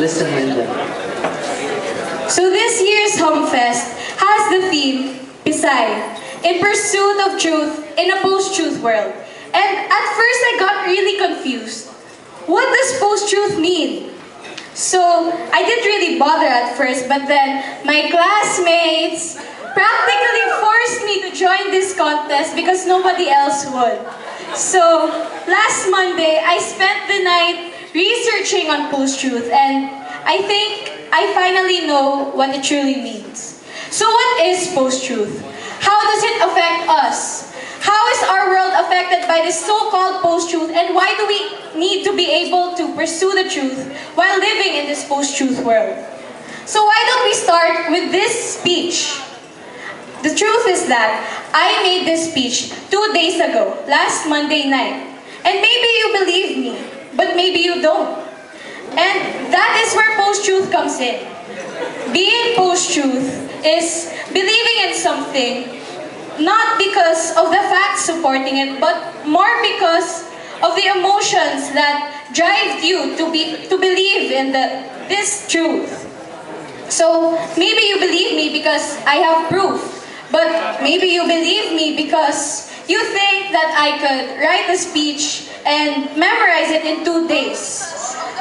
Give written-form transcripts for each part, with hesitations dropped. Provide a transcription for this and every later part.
listen, Linda. So this year's HumFest has the theme, PISAY, in pursuit of truth in a post-truth world. And at first I got really confused. What does post-truth mean? So I didn't really bother at first, but then my classmates practically forced me to join this contest because nobody else would. So last Monday, I spent the night researching on post-truth, and I think I finally know what it truly means. So what is post-truth? How does it affect us? How is our world affected by this so-called post-truth, and why do we need to be able to pursue the truth while living in this post-truth world? So why don't we start with this speech? The truth is that I made this speech 2 days ago, last Monday night. And maybe you believe me, but maybe you don't. And that is where post-truth comes in. Being post-truth is believing in something not because of the facts supporting it, but more because of the emotions that drive you to believe in this truth. So maybe you believe me because I have proof, but maybe you believe me because you think that I could write a speech and memorize it in 2 days.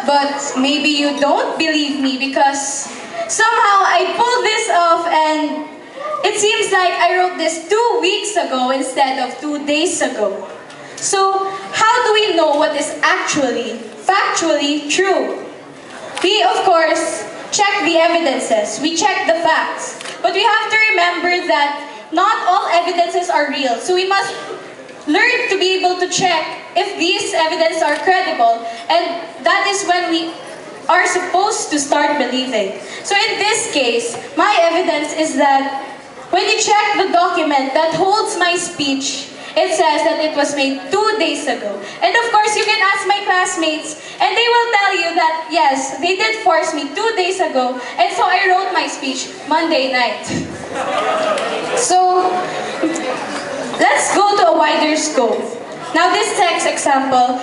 But maybe you don't believe me because somehow I pulled this off, and it seems like I wrote this 2 weeks ago instead of 2 days ago. So how do we know what is actually, factually true? We, of course, check the evidences. We check the facts. But we have to remember that not all evidences are real. So we must learn to be able to check if these evidences are credible. And that is when we are supposed to start believing. So in this case, my evidence is that when you check the document that holds my speech, it says that it was made 2 days ago. And of course, you can ask my classmates, and they will tell you that, yes, they did force me 2 days ago, and so I wrote my speech Monday night. So, let's go to a wider scope. Now, this text example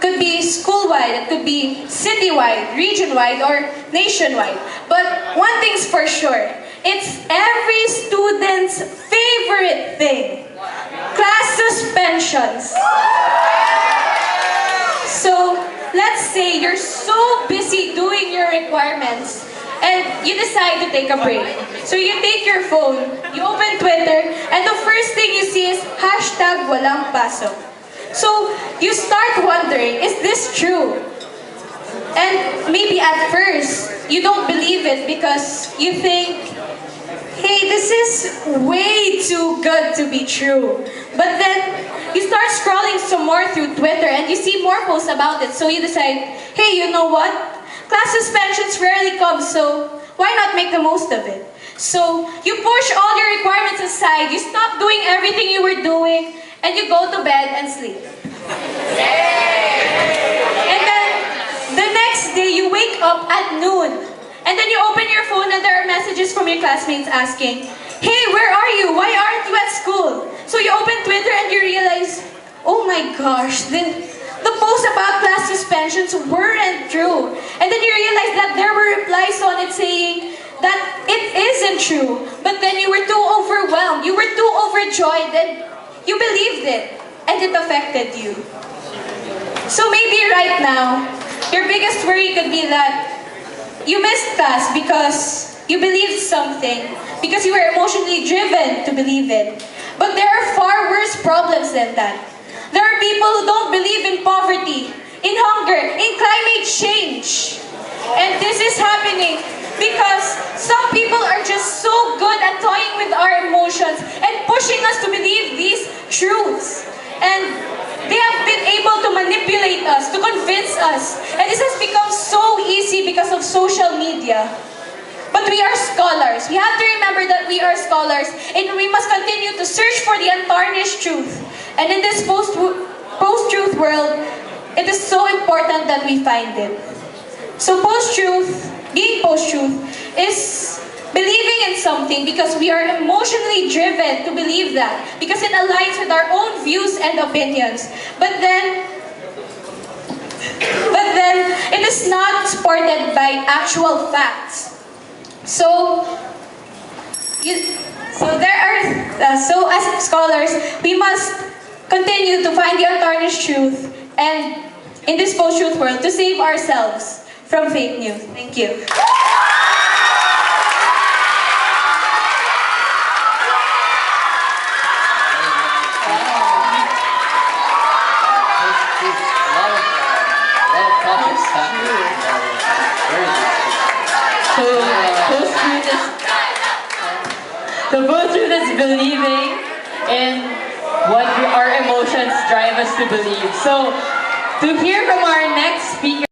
could be school-wide, it could be city-wide, region-wide, or nationwide. But one thing's for sure, it's every student's favorite thing. Class suspensions. So, let's say you're so busy doing your requirements and you decide to take a break. So you take your phone, you open Twitter, and the first thing you see is hashtag walang pasok. So you start wondering, is this true? And maybe at first, you don't believe it because you think, hey, this is way too good to be true. But then, you start scrolling some more through Twitter and you see more posts about it. So you decide, hey, you know what? Class suspensions rarely come, so why not make the most of it? So you push all your requirements aside, you stop doing everything you were doing, and you go to bed and sleep. And then, the next day, you wake up at noon. And then you open your phone and there are messages from your classmates asking, hey, where are you? Why aren't you at school? So you open Twitter and you realize, oh my gosh, the posts about class suspensions weren't true. And then you realize that there were replies on it saying that it isn't true. But then you were too overwhelmed, you were too overjoyed, and you believed it. And it affected you. So maybe right now, your biggest worry could be that you missed class because you believed something, because you were emotionally driven to believe it. But there are far worse problems than that. There are people who don't believe in poverty, in hunger, in climate change. And this is happening because some people are just so good at toying with our emotions and pushing us to believe these truths. And they have been able to manipulate us, to convince us. And this has become so easy because of social media. But we are scholars. We have to remember that we are scholars, and we must continue to search for the untarnished truth. And in this post-truth world, it is so important that we find it. So post-truth, being post-truth, is believing in something because we are emotionally driven to believe that, because it aligns with our own views and opinions. But then then it is not supported by actual facts. So as scholars, we must continue to find the untarnished truth and in this post-truth world to save ourselves from fake news. Thank you. The post-truth is believing in what our emotions drive us to believe. So, to hear from our next speaker,